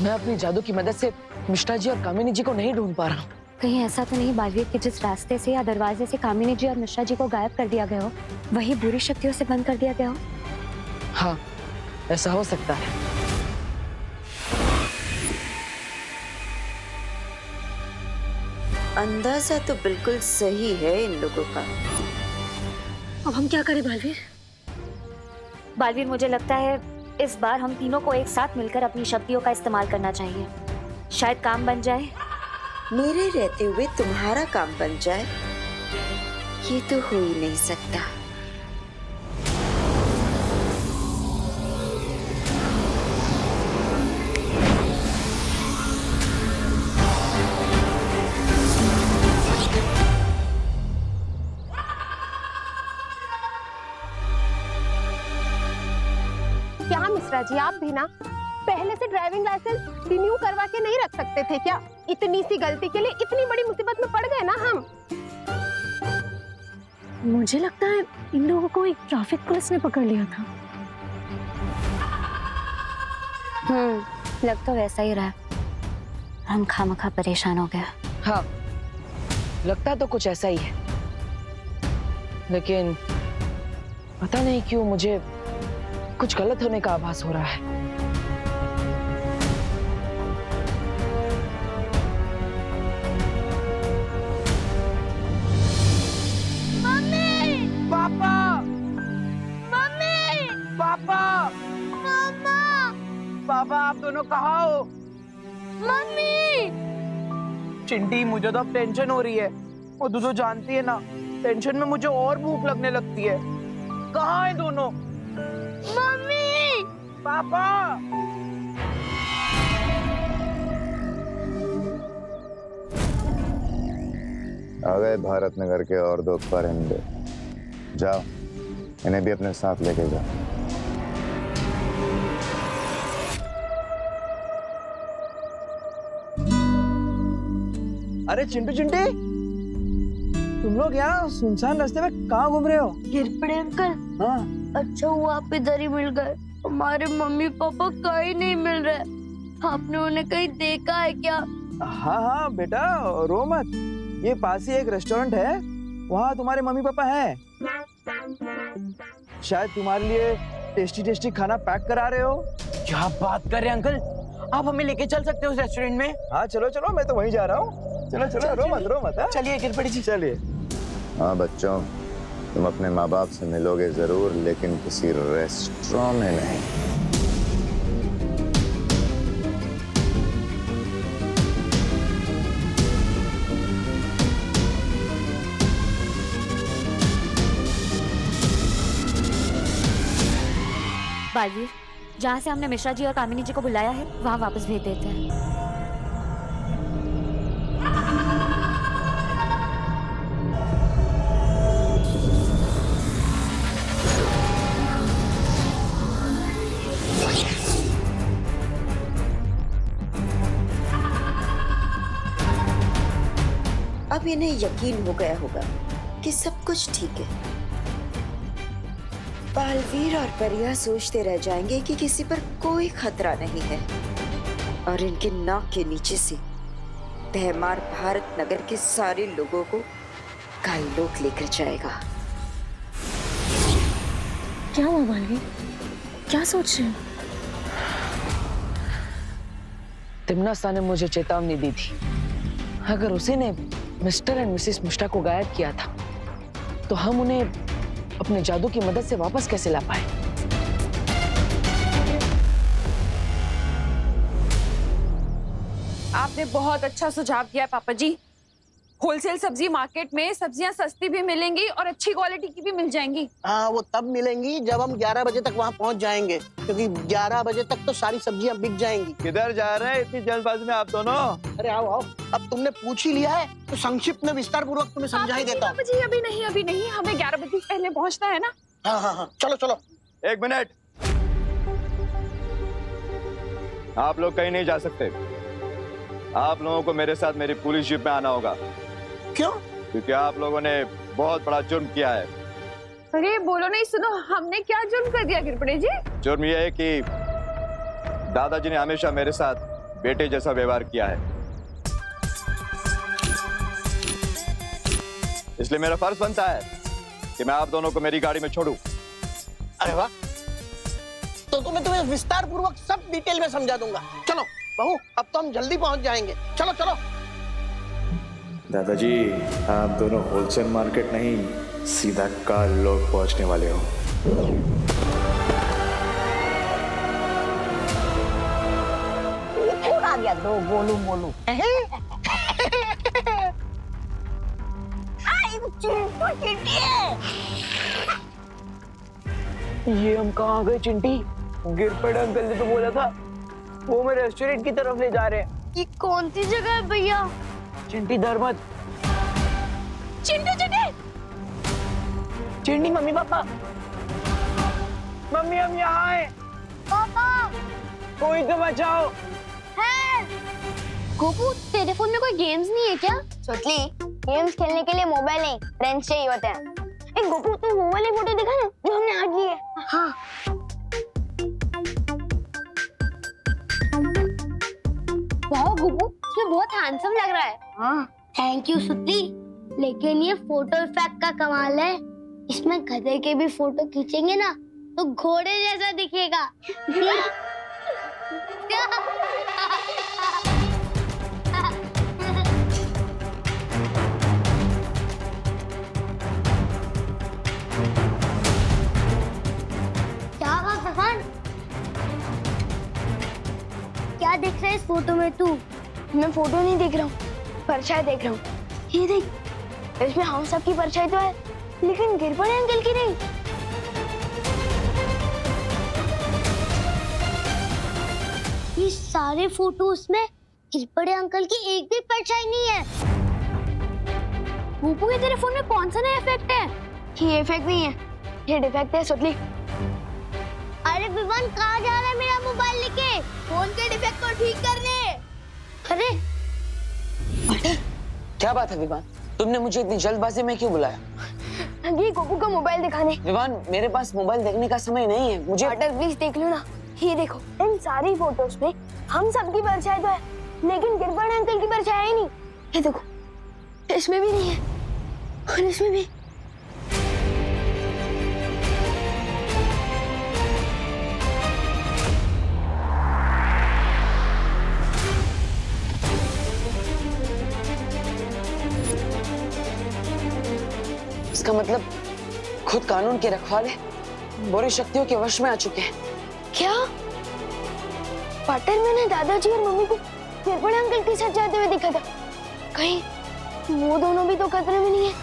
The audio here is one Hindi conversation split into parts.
मैं अपनी जादू की मदद से मिश्रा जी और कामिनी जी को नहीं ढूंढ पा रहा हूँ। कहीं ऐसा तो नहीं बालवीर कि जिस रास्ते से या दरवाजे से कामिनी जी और मिश्रा जी को गायब कर दिया गया हो, वही बुरी शक्तियों से बंद कर दिया गया हो? हाँ, ऐसा हो सकता है। अंदाजा तो बिल्कुल सही है इन लोगों का। अब हम क्या करें बालवीर? बालवीर, मुझे लगता है इस बार हम तीनों को एक साथ मिलकर अपनी शक्तियों का इस्तेमाल करना चाहिए। शायद काम बन जाए। मेरे रहते हुए तुम्हारा काम बन जाए, ये तो हो ही नहीं सकता। क्या मिश्रा जी, आप भी ना पहले से ड्राइविंग लाइसेंस रिन्यू करवा के नहीं रख सकते थे क्या? इतनी सी गलती के लिए इतनी बड़ी मुसीबत में पड़ गए ना हम। मुझे लगता है इन लोगों को एक ट्रैफिक पुलिस ने पकड़ लिया था। लग तो वैसा ही रहा। हम खामखा परेशान हो गए। हाँ, लगता तो कुछ ऐसा ही है, लेकिन पता नहीं क्यों मुझे कुछ गलत होने का आभास हो रहा है। पापा! मम्मी! पापा! मम्मा! पापा, आप दोनों कहाँ हो? मम्मी! चिंटी, मुझे तो अब टेंशन हो रही है। वो तू तो जानती है ना, टेंशन में मुझे और भूख लगने लगती है। कहाँ है दोनों? मम्मी! पापा! आ गए भारत नगर के और दो परिंदे। जाओ, इन्हें भी अपने साथ लेके जाओ। अरे चिंटू चिंटी, तुम लोग यहाँ सुनसान रास्ते में कहाँ घूम रहे हो? गिरपड़े अंकल, हाँ, अच्छा हुआ आप इधर ही मिल गए। हमारे मम्मी पापा कहीं नहीं मिल रहे। आपने उन्हें कहीं देखा है क्या? हाँ हाँ बेटा, रो मत। ये पास ही एक रेस्टोरेंट है, वहाँ तुम्हारे मम्मी पापा हैं। शायद तुम्हारे लिए टेस्टी टेस्टी खाना पैक करा रहे हो। क्या बात कर रहे हैं अंकल, आप हमें लेके चल सकते हो उस रेस्टोरेंट में? हाँ चलो चलो, मैं तो वहीं जा रहा हूँ। चलो चलो, रो मत। हाँ? चलिए गिरपड़ी जी, चलिए। हाँ बच्चों, तुम अपने माँ बाप से मिलोगे जरूर, लेकिन किसी रेस्टोरेंट में नहीं। बालवीर, जहाँ से हमने मिश्रा जी और कामिनी जी को बुलाया है वहाँ वापस भेज देते हैं। अब इन्हें यकीन हो गया होगा कि सब कुछ ठीक है। बालवीर और परिया सोचते रह जाएंगे कि किसी पर कोई खतरा नहीं है, और इनके नाक के नीचे से तहमार भारत नगर के सारे लोगों को काईलोक लेकर जाएगा। क्या हुआ बालवीर, क्या सोच रहे हो? तिम्नासा ने मुझे चेतावनी दी थी, अगर उसी ने मिस्टर एंड मिसेस मिश्रा को गायब किया था तो हम उन्हें अपने जादू की मदद से वापस कैसे ला पाए। आपने बहुत अच्छा सुझाव दिया पापा जी। होलसेल सब्जी मार्केट में सब्जियां सस्ती भी मिलेंगी और अच्छी क्वालिटी की भी मिल जाएंगी। हाँ वो तब मिलेंगी जब हम 11 बजे तक वहाँ पहुँच जाएंगे, क्योंकि 11 बजे तक तो सारी सब्जियां बिक जाएंगी। किधर जा रहे हैं इतनी जल्दबाजी में आप दोनों? अरे आओ आओ, अब तुमने पूछ ही लिया है तो संक्षिप्त में विस्तार पूर्वक तुम्हें समझा ही देता हूँ। पापा जी अभी नहीं, हमें 11 बजे से पहले पहुँचना है ना। हाँ हाँ हाँ, चलो चलो। एक मिनट, आप लोग कहीं नहीं जा सकते। आप लोगों को मेरे साथ मेरी पुलिस जीप में आना होगा। क्यों? क्योंकि आप लोगों ने बहुत बड़ा जुर्म किया है। अरे बोलो नहीं, सुनो, हमने क्या जुर्म कर दिया गिरपड़े जी? जुर्म यह है कि दादाजी ने हमेशा मेरे साथ बेटे जैसा व्यवहार किया है, इसलिए मेरा फर्ज बनता है कि मैं आप दोनों को मेरी गाड़ी में छोड़ूं। अरे वाह, तो मैं तुम्हें विस्तार पूर्वक सब डिटेल में समझा दूंगा। चलो बहू, अब तो हम जल्दी पहुंच जाएंगे। चलो चलो। दादाजी, आप दोनों होलसेल मार्केट नहीं, सीधा काल लोग पहुंचने वाले हो। आ गया दो गोलू मोलू। ये हम कहाँ गए चिंटी? गिरपड़ अंकल ने तो बोला था वो हमें रेस्टोरेंट की तरफ ले जा रहे हैं। ये कौन सी जगह है भैया? चिंटी डर मत। चिंटू चिंटी। चिंटी मम्मी पापा, मम्मी हम यहाँ हैं। पापा कोई तो बचाओ। है। गोपू, तेरे फोन में कोई गेम्स नहीं है क्या? सोचली, गेम्स खेलने के लिए मोबाइल नहीं, फ्रेंड्स चाहिए होते हैं। एक गोपू, तू वो वाली फोटो दिखा ना जो हमने आज ली है। हाँ। वाह गोपू, इसमें बहुत हैंडसम लग रहा है। हाँ, थैंक यू सुतली। लेकिन ये फोटो इफेक्ट का कमाल है। इसमें गधे के भी फोटो खींचेंगे ना तो घोड़े जैसा दिखेगा। क्या बात भगवान, क्या देख रहा है इस फोटो में तू? मैं फोटो नहीं देख रहा हूँ, परछाई देख रहा हूँ। ये देख, इसमें हम सब की परछाई तो है, लेकिन गिरपड़े अंकल की नहीं। ये सारे फोटोज में गिरपड़े अंकल की एक भी परछाई नहीं है। गोपू, ये तेरे फोन में कौन सा नया इफेक्ट है? ये इफेक्ट नहीं है, ये डिफेक्ट है सुतली। अरे विवान, कहाँ जा रहा है मेरा मोबाइल लेके? फोन के डिफेक्ट को ठीक करने। अरे क्या बात है विवान, तुमने मुझे इतनी जल्दबाजी में क्यों बुलाया? ये गोपू का मोबाइल दिखाने। विवान, मेरे पास मोबाइल देखने का समय नहीं है, मुझे। पार्टनर प्लीज देख लो ना, ये देखो, इन सारी फोटोज में हम सबकी परछाई तो है, लेकिन गिरपड़े अंकल की परछाई ही नहीं। ये देखो, इसमें भी नहीं है और इसमें भी। इसका मतलब खुद कानून के रखवाले बुरी शक्तियों के वश में आ चुके हैं। क्या पार्टनर, मैंने दादाजी और मम्मी को गिरपड़े अंकल के साथ जाते हुए देखा था। कहीं वो दोनों भी तो खतरे में नहीं है?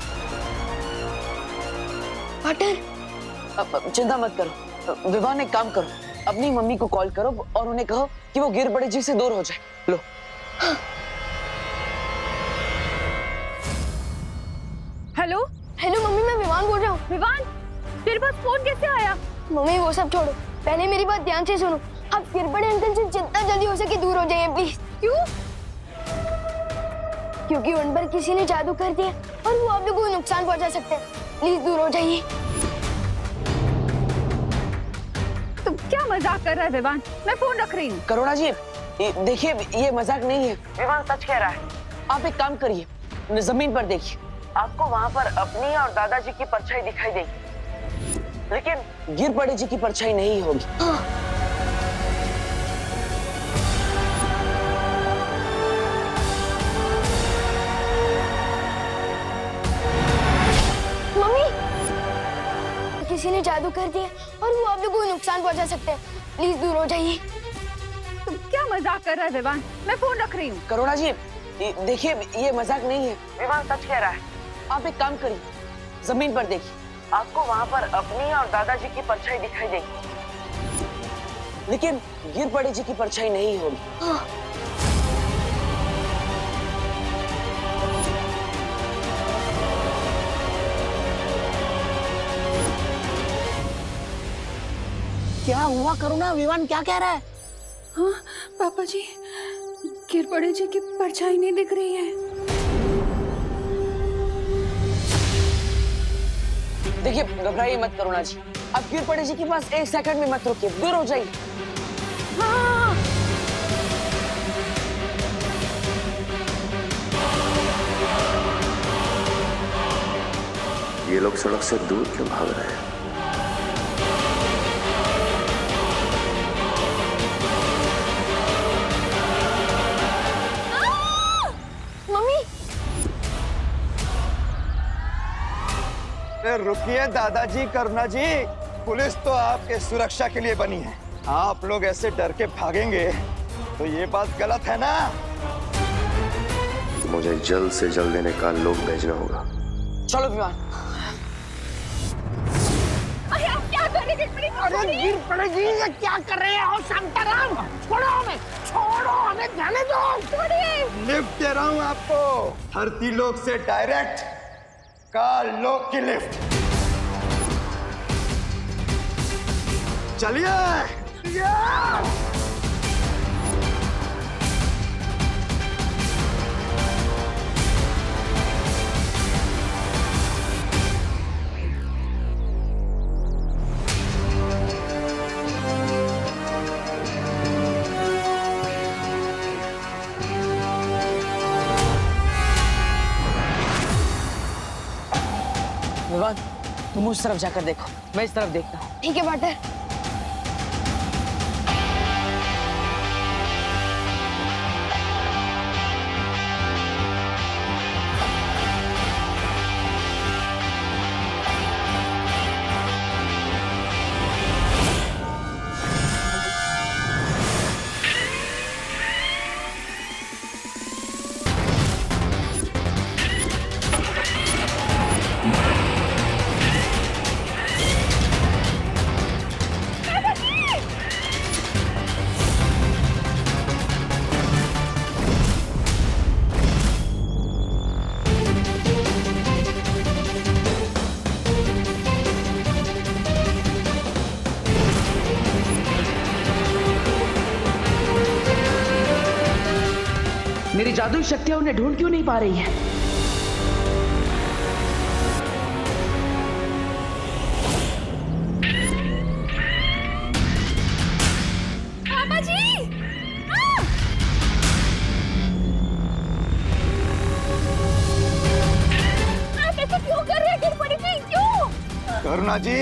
पार्टनर, अब चिंता मत करो विवान, एक काम करो, अपनी मम्मी को कॉल करो और उन्हें कहो कि वो गिरपड़े जी से दूर हो जाए। लो। हेलो हेलो मम्मी, मैं विवान बोल रहा हूँ। विवान, तेरे पास फोन कैसे आया? मम्मी वो सब छोड़ो, पहले मेरी बात ध्यान से सुनो। आप गिरपड़े अंकल से जितना जल्दी हो सके दूर हो जाइए प्लीज। क्यों? क्योंकि उन पर किसी ने जादू कर दिया और वो आप लोगों को नुकसान पहुंचा सकते हैं। प्लीज दूर हो जाइए। तुम क्या मजाक कर रहा है विवान? मैं फोन रख रही हूँ। करुणा जी, देखिए ये मजाक नहीं है, विवान सच कह रहा है। आप एक काम करिए, जमीन पर देखिए, आपको वहाँ पर अपनी और दादाजी की परछाई दिखाई देगी, लेकिन गिरपड़े जी की परछाई नहीं होगी। मम्मी, किसी ने जादू कर दिया और वो आप लोगों को नुकसान पहुंचा सकते हैं। प्लीज दूर हो जाइए। तुम क्या मजाक कर रहा है विवान? मैं फोन रख रही हूँ। करुणा जी, देखिए ये मजाक नहीं है, विवान सच कह रहा है। आप एक काम करिए, जमीन पर देखिए, आपको वहाँ पर अपनी और दादाजी की परछाई दिखाई देगी, लेकिन गिरपड़े जी की परछाई नहीं होगी। क्या हुआ करुणा? विवान क्या कह रहा है? हाँ पापा जी, गिरपड़े जी की परछाई नहीं दिख रही है। देखिए घबराइए मत करुणा जी, आप गिरपड़े जी के पास एक सेकंड में मत रुकिए, दूर हो जाइए। हाँ। लोग सड़क से दूर क्यों भाग रहे हैं? रुकिए दादाजी, करुणा जी, पुलिस तो आपके सुरक्षा के लिए बनी है। आप लोग ऐसे डर के भागेंगे तो ये बात गलत है ना। मुझे जल्द से जल्द इन्हें काल लोग भेजना होगा। चलो विमान। अरे आप क्या कर रहे हैं? अरे गिर पड़ेगी, ये क्या कर रहे हो शांताराम? छोड़ो हमें जाने दो। छोड़िए। लिफ्ट दे रहा हूँ आपको, धरती लोक से डायरेक्ट काल लोक की लिफ्ट। चलिए। विवान, तुम उस तरफ जाकर देखो, मैं इस तरफ देखता हूँ। ठीक है पार्टनर। मेरी जादुई शक्तियां उन्हें ढूंढ क्यों नहीं पा रही है? पापा जी! आप ऐसे क्यों कर रहे हैं? गिर पड़ेगी क्यों? करुणा जी,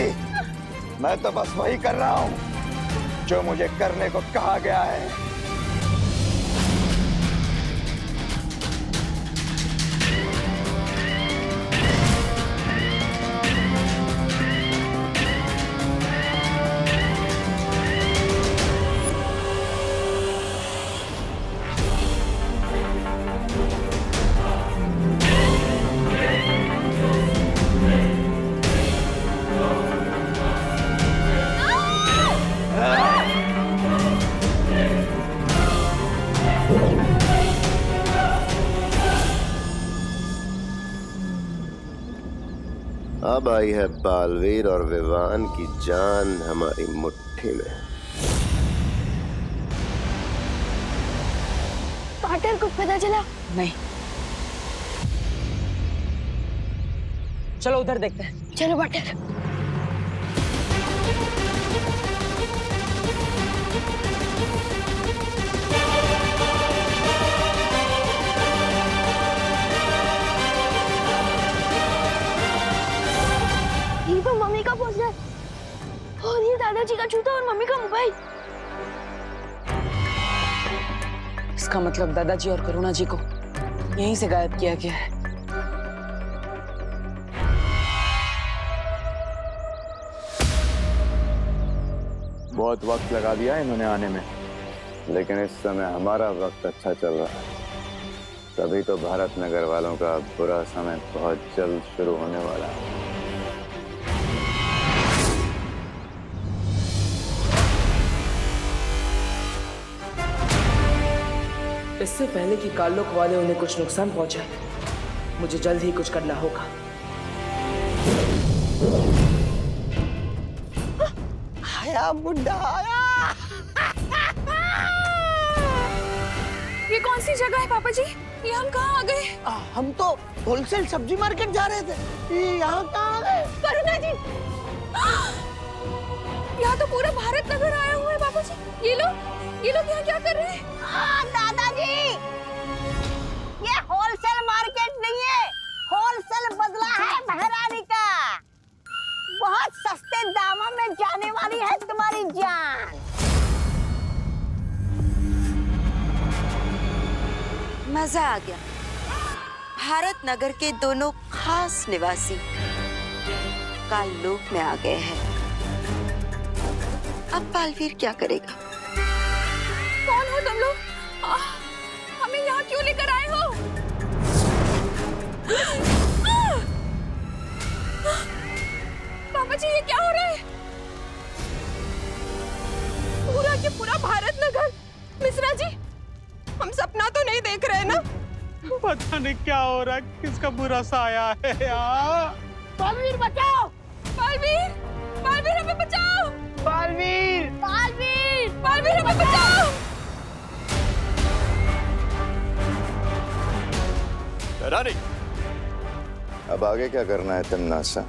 मैं तो बस वही कर रहा हूँ जो मुझे करने को कहा गया है। अब आई है बालवीर और विवान की जान हमारी मुट्ठी में। पार्टनर कुछ पता चला? नहीं। चलो उधर देखते हैं। चलो पार्टनर। ये तो मम्मी का पोस्टर और ये दादाजी का जूता और मम्मी का मोबाइल। इसका मतलब दादाजी और करुणा जी को यहीं से गायब किया गया है। बहुत वक्त लगा दिया इन्होंने आने में, लेकिन इस समय हमारा वक्त अच्छा चल रहा है, तभी तो भारत नगर वालों का बुरा समय बहुत जल्द शुरू होने वाला है। इससे पहले कि कालोक वाले उन्हें कुछ नुकसान पहुंचाए, मुझे जल्द ही कुछ करना होगा। आया बुड्ढा आया। ये कौन सी जगह है पापा जी? ये हम कहाँ आ गए? हम तो होलसेल सब्जी मार्केट जा रहे थे, ये यहाँ कहाँ आ गए? करुणा जी, यहाँ तो पूरा भारत नगर आया हुआ है पापा जी। ये लोग यहाँ क्या कर रहे हैं? दादाजी, ये होलसेल मार्केट नहीं है, होलसेल बदला है महारानी का। जाने वाली है तुम्हारी जान। मजा आ गया। भारत नगर के दोनों खास निवासी काल लोक में आ गए हैं। अब बालवीर क्या करेगा? कौन हो तुम लोग? हमें यहाँ क्यों लेकर आए हो? पापा जी, ये क्या हो रहा है? पूरा के पूरा भारत नगर। मिश्रा जी, हम सपना तो नहीं देख रहे ना? पता नहीं क्या हो रहा है, किसका बुरा साया है यार। बालवीर बचाओ! बालवीर! बालवीर, हमें बचाओ! बालवीर! बालवीर! बालवीर, हमें बचाओ! रानी, अब आगे क्या करना है तिमनासा?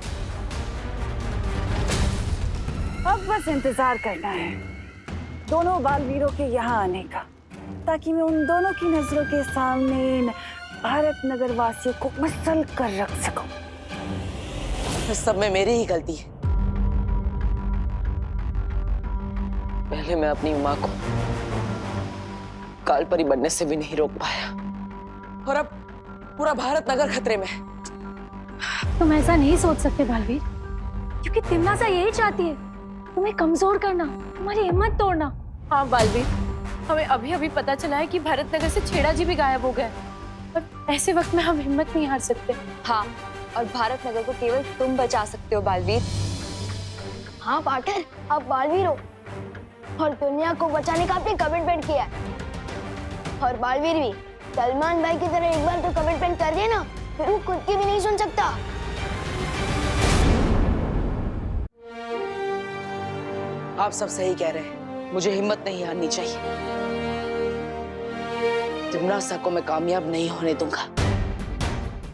अब बस इंतजार करना है दोनों बालवीरों के यहाँ आने का, ताकि मैं उन दोनों की नजरों के सामने इन भारत नगर वासियों को मसल कर रख सकूं। इस सब में मेरी ही गलती है। पहले मैं अपनी माँ को कालपरी बनने से भी नहीं रोक पाया, और अब पूरा भारत नगर खतरे में है। तुम ऐसा नहीं सोच सकते बालवीर, क्योंकि तिमनासा यही चाहती है, तुम्हें कमजोर करना, तुम्हारी हिम्मत तोड़ना। हाँ बालवीर, हमें अभी अभी पता चला है कि भारत नगर से छेड़ा जी भी गायब हो गए, पर ऐसे वक्त में हम हिम्मत नहीं हार सकते। हाँ, और भारत नगर को केवल तुम बचा सकते हो बालवीर। हाँ पार्टनर, आप बालवीर हो और दुनिया को बचाने का आपने कमिटमेंट किया है। और बालवीर भी सलमान भाई की तरह एक बार तो कमिटमेंट कर दिया ना, फिर वो खुद की भी नहीं सुन सकता। आप सब सही कह रहे हैं, मुझे हिम्मत नहीं हारनी चाहिए। तिमनासा को मैं कामयाब नहीं होने दूंगा,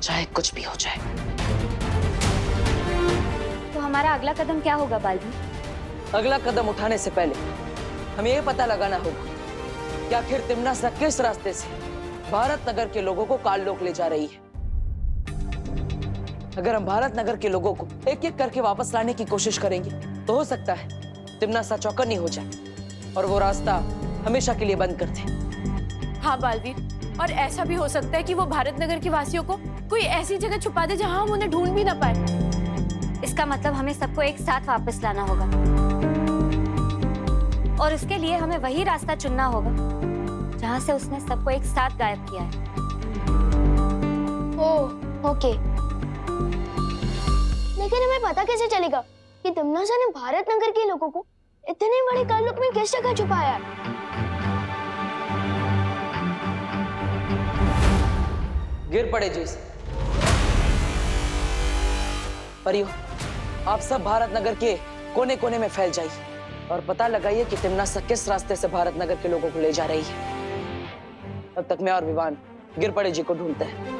चाहे कुछ भी हो जाए। तो हमारा अगला कदम क्या होगा बालवीर? अगला कदम उठाने से पहले हमें ये पता लगाना होगा कि आखिर तिमनासा किस रास्ते से भारत नगर के लोगों को काललोक ले जा रही है। अगर हम भारत नगर के लोगों को एक एक करके वापस लाने की कोशिश करेंगे तो हो सकता है तिमनासा चौकन्नी हो जाए और वो रास्ता हमेशा के लिए बंद कर दे। हाँ बालवीर, और ऐसा भी हो सकता है कि वो भारत नगर के वासियों को कोई ऐसी जगह छुपा दे जहां हम उन्हें ढूंढ भी ना पाए। इसका मतलब हमें सबको एक साथ वापस लाना होगा, और इसके लिए हमें वही रास्ता चुनना होगा जहां से उसने सबको एक साथ गायब किया है। ओके, लेकिन हमें पता कैसे चलेगा कि तिमनासा ने भारत नगर के लोगों को इतने बड़े काललोक में किस जगह छुपाया है? गिर पड़े जी से। परियो, आप सब भारत नगर के कोने कोने में फैल जाइए और पता लगाइए कि तिमनासा किस रास्ते से भारत नगर के लोगों को ले जा रही है। तब तक मैं और विवान गिर पड़े जी को ढूंढते हैं।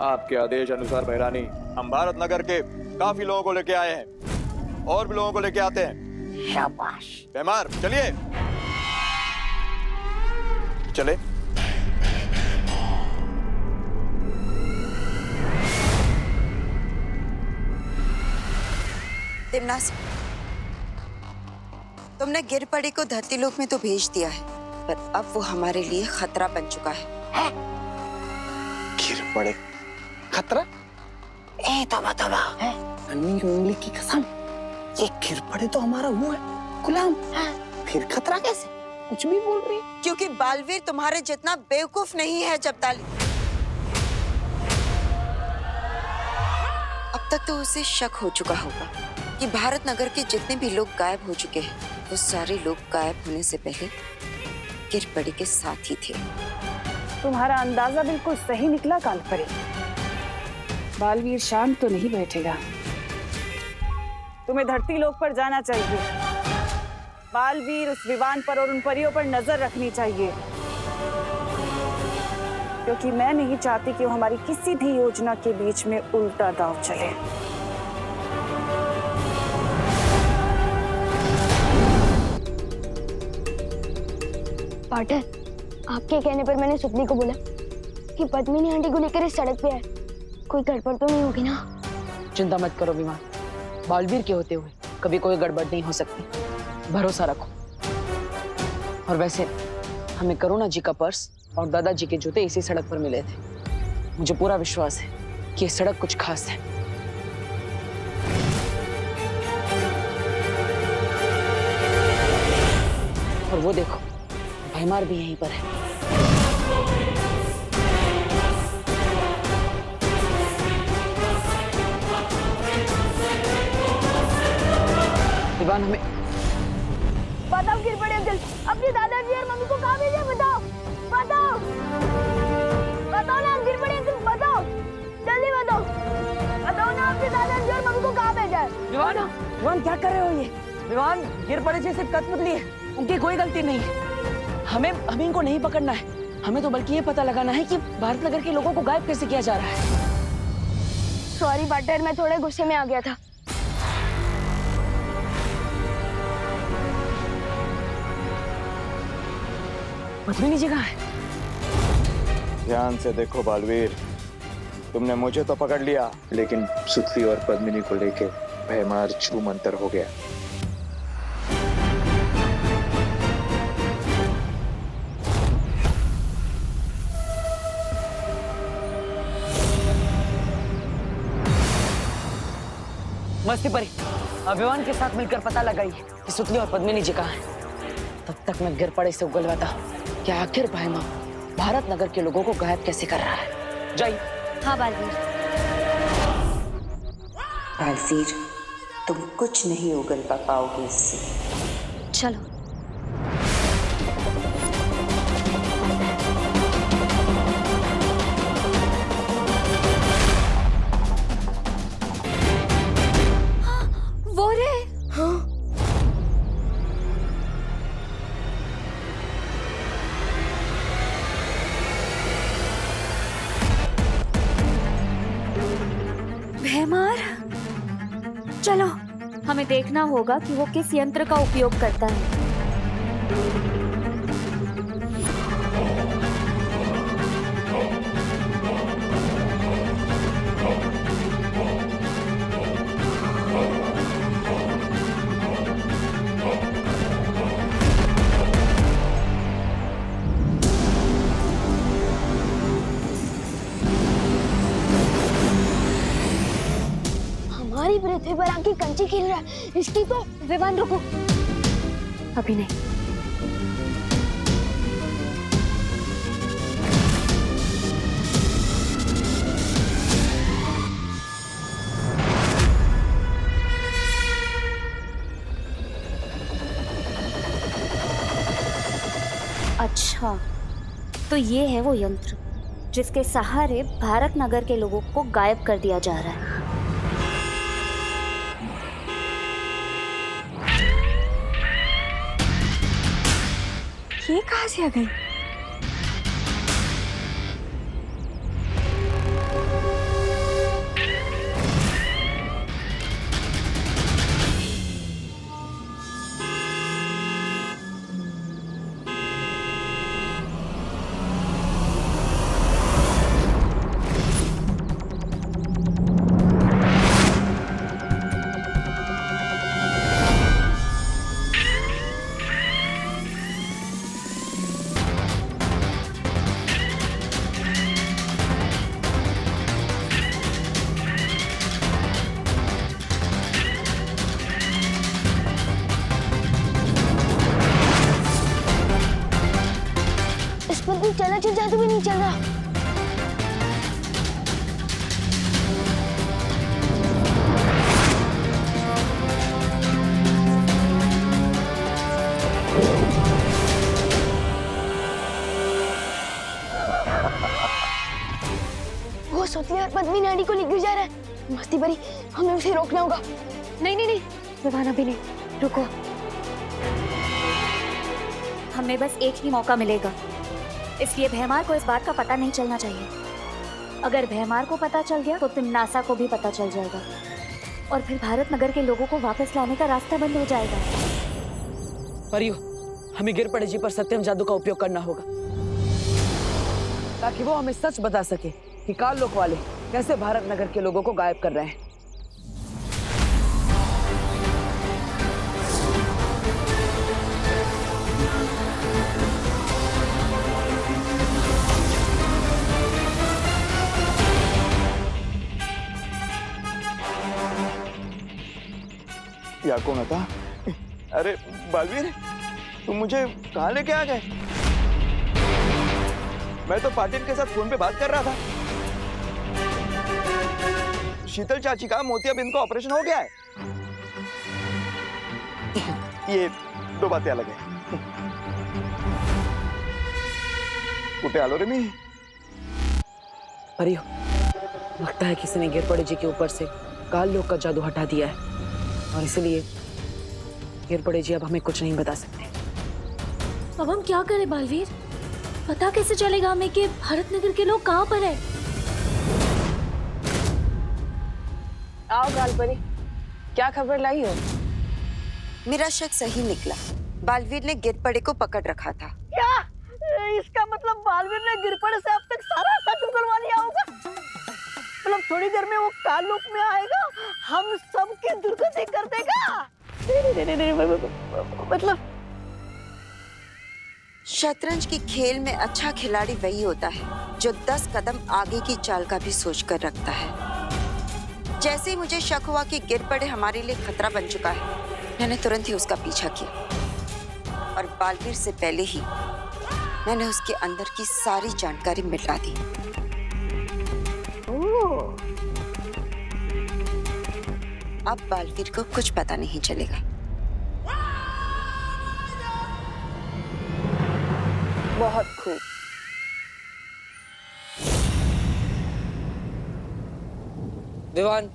आपके आदेश अनुसार भैरानी, हम भारत नगर के काफी लोगों को लेके आए हैं और भी लोगों को लेके आते हैं। शाबाश। बेमार, चलिए चले। तिमनासा, तुमने गिरपड़ी को धरती लोक में तो भेज दिया है, पर अब वो हमारे लिए खतरा बन चुका है। गिरपड़े खतरा? ए तोबा तोबा, अन्नी उंगली की कसम, ये गिरपड़े तो हमारा वो है गुलाम। फिर खतरा कैसे? कुछ भी बोल रही है। क्योंकि बालवीर तुम्हारे जितना बेवकूफ नहीं है जब्ताली। अब तक तो उसे शक हो चुका होगा कि भारत नगर के जितने भी लोग गायब हो चुके हैं, वो सारे लोग गायब होने से पहले गिरपड़ी के साथ ही थे। तुम्हारा अंदाजा बिल्कुल सही निकला कालपरी। बालवीर शांत तो नहीं बैठेगा, तुम्हें धरती लोक पर जाना चाहिए। बालवीर उस विमान पर और उन परियों पर नजर रखनी चाहिए, क्योंकि मैं नहीं चाहती कि वो हमारी किसी भी योजना के बीच में उल्टा दांव चले। पार्टनर, आपके कहने पर मैंने सुतली को बोला कि पद्मिनी आंटी को लेकर इस सड़क पे आए कोई गड़बड़ तो नहीं होगी ना? चिंता मत करो विमान, बालवीर के होते हुए कभी कोई गड़बड़ नहीं हो सकती, भरोसा रखो। और वैसे हमें करुणा जी का पर्स और दादाजी के जूते इसी सड़क पर मिले थे। मुझे पूरा विश्वास है कि ये सड़क कुछ खास है। और वो देखो, भैमार भी यहीं पर है। विमान, हमें बताओ गिर पड़े अंकल, अपने दादाजी और मम्मी को कहाँ भेजे? बताओ बताओ बताओ ना, गिर पड़े अंकल, बताओ जल्दी बताओ, बताओ ना अपने दादाजी और मम्मी को कहाँ भेजा है? विमान, विमान क्या कर रहे हो ये? विमान, गिर पड़े जैसे कठपुतली है, उनकी कोई गलती नहीं है। हमें इनको नहीं पकड़ना है, हमें तो बल्कि ये पता लगाना है कि भारत नगर के लोगों को गायब कैसे किया जा रहा है। सॉरी पार्टनर, मैं थोड़े गुस्से में आ गया था। पद्मिनी जी कहाँ है? ध्यान से देखो बालवीर, तुमने मुझे तो पकड़ लिया, लेकिन सुतली और पद्मिनी को लेके भैमार छू मंतर हो गया। मस्ती परी, अभिमान के साथ मिलकर पता लगाई कि सुतली और पद्मिनी जी कहाँ हैं। तब तक मैं गिर पड़े से उगलवाता कि आखिर भैमा भारत नगर के लोगों को गायब कैसे कर रहा है। जय। हाँ बालवीर। बालवीर, तुम कुछ नहीं उगलवा पाओगे इससे। चलो। वो रे। हाँ। भैमार, चलो हमें देखना होगा कि वो किस यंत्र का उपयोग करता है। हमारी पृथ्वी पर आके कंची खेल रहा है, इसकी तो। विमान रुको, अभी नहीं। अच्छा, तो ये है वो यंत्र जिसके सहारे भारत नगर के लोगों को गायब कर दिया जा रहा है। ये कहाँ से आ गई? चला जादू भी नहीं चल रहा। वो सुतली और पद्मी नानी को लेकर जा रहा है। मस्ती भरी, हमें उसे रोकना होगा। नहीं नहीं नहीं विवाना भी नहीं, रुको। हमें बस एक ही मौका मिलेगा, इसलिए भैमार को इस बात का पता नहीं चलना चाहिए। अगर भैमार को पता चल गया तो तिम्नासा को भी पता चल जाएगा और फिर भारत नगर के लोगों को वापस लाने का रास्ता बंद हो जाएगा। परियो, हमें गिर पड़े जी पर सत्यम जादू का उपयोग करना होगा ताकि वो हमें सच बता सके कि काल लोक वाले कैसे भारत नगर के लोगों को गायब कर रहे हैं। या कौन था? अरे बालवीर, तुम मुझे कहाँ लेके आ गए? मैं तो पाटिल के साथ फोन पे बात कर रहा था। शीतल चाची का मोतियाबिंद का ऑपरेशन हो गया है। ये दो बातें अलग है। कुटे आलो रे मी। परियो, लगता है किसी ने गिरपड़े जी के ऊपर से काल लोक का जादू हटा दिया है और इसलिए गिरपड़े जी अब हमें कुछ नहीं बता सकते। अब हम क्या करें बालवीर? पता कैसे चलेगा हमें कि भारत नगर के लोग कहाँ पर है? आओ गालपरी, क्या खबर लाई हो? मेरा शक सही निकला। बालवीर ने गिरपड़े को पकड़ रखा था। क्या? इसका मतलब बालवीर ने गिरपड़े से अब तक सारा सच उगलवा लिया होगा। मतलब थोड़ी देर में वो कालूक में आएगा, हम सबकी दुर्गति कर देगा। नहीं, मतलब शतरंज की खेल में अच्छा खिलाड़ी वही होता है जो 10 कदम आगे की चाल का भी सोच कर रखता है। जैसे ही मुझे शक हुआ कि गिरपड़े हमारे लिए खतरा बन चुका है, मैंने तुरंत ही उसका पीछा किया और बालवीर से पहले ही मैंने उसके अंदर की सारी जानकारी मिटा दी। अब बालवीर को कुछ पता नहीं चलेगा। बहुत खूब। विवान,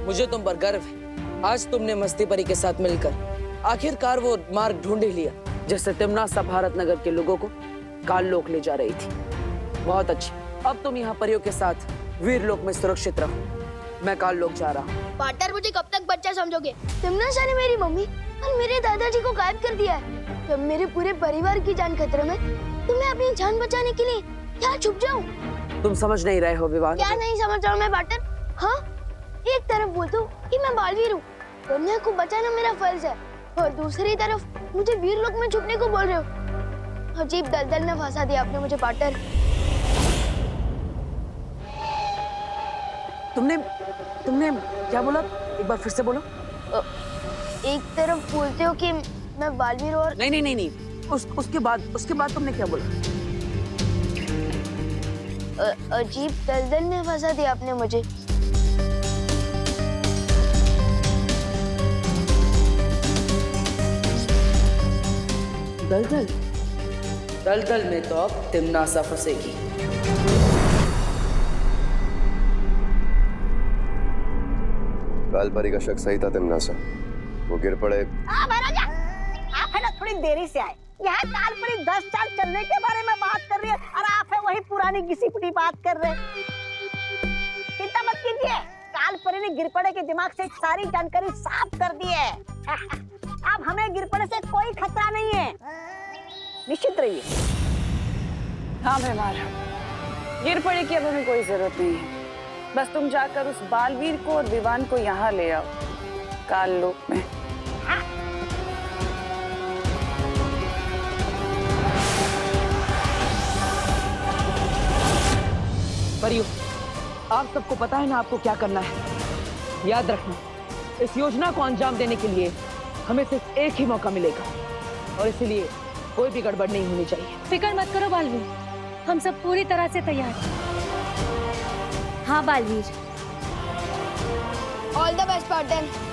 मुझे तुम पर गर्व है। आज तुमने मस्ती परी के साथ मिलकर आखिरकार वो मार्ग ढूंढ ही लिया जिससे तिमनासा भारत नगर के लोगों को काल लोक ले जा रही थी। बहुत अच्छी। अब तुम यहाँ परियों के साथ वीर लोक में सुरक्षित रहो। मैं काल लोक जा रहा हूँ। पार्टनर, मुझे कब तक बच्चा समझोगे? तिमनासा ने मेरी मम्मी और मेरे दादाजी को गायब कर दिया है। जब मेरे पूरे परिवार की जान खतरे में, तो मैं अपनी जान बचाने के लिए क्या छुप जाऊं? तुम समझ नहीं रहे हो विवान। क्या नहीं समझ रहा हूँ मैं पार्टनर? हाँ, एक तरफ बोलते हो कि मैं बालवीर हूँ, दुनिया को बचाना मेरा फर्ज है, और दूसरी तरफ मुझे वीर लोक में छुपने को बोल रहे हो। अजीब दलदल में फंसा दिया आपने मुझे पार्टनर। तुमने क्या बोला? एक बार फिर से बोलो। एक तरफ बोलते हो कि मैं बालवीर और नहीं। उसके बाद तुमने क्या बोला? अजीब दलदल में फंसा दिया आपने मुझे। दलदल में तो अब तिमनासा फंसेगी। कालपरी का शक सही था। तिमनासा वो गिरपड़े। महाराजा, आप है ना थोड़ी देरी से आए। यहाँ कालपरी 10 साल चलने के बारे में बात कर रही है और आप है वही पुरानी घिसी पिटी बात कर रहे हैं। चिंता मत कीजिए, कालपरी ने गिरपड़े के दिमाग से सारी जानकारी साफ कर दी है। अब हमें गिरपड़े से कोई खतरा नहीं है, निश्चित रहिए। हाँ भैमार, गिरपड़े की अब हमें कोई जरूरत नहीं है। बस तुम जाकर उस बालवीर को और विवान को यहाँ ले आओ काल लोक में। परियो, आप सबको पता है ना आपको क्या करना है। याद रखना, इस योजना को अंजाम देने के लिए हमें सिर्फ एक ही मौका मिलेगा और इसलिए कोई भी गड़बड़ नहीं होनी चाहिए। फिक्र मत करो बालवीर, हम सब पूरी तरह से तैयार हैं। हाँ Baalveer. All the best partner.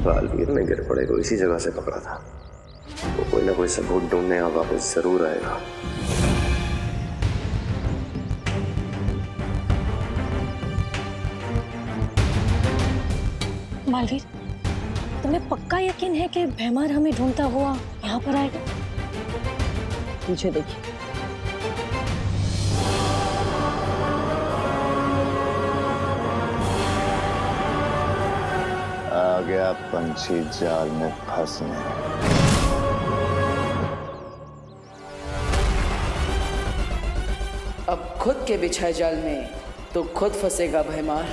Baalveer ने गिरपड़े को इसी जगह से पकड़ा था। वो कोई ना कोई सबूत ढूंढने और वापस जरूर आएगा। बालवीर, तुम्हें पक्का यकीन है कि भैमार हमें ढूंढता हुआ यहाँ पर आएगा? पीछे देखिए। गया पंछी जाल में फंसने। अब खुद के बिछाए जाल में तो खुद फंसेगा भैमार।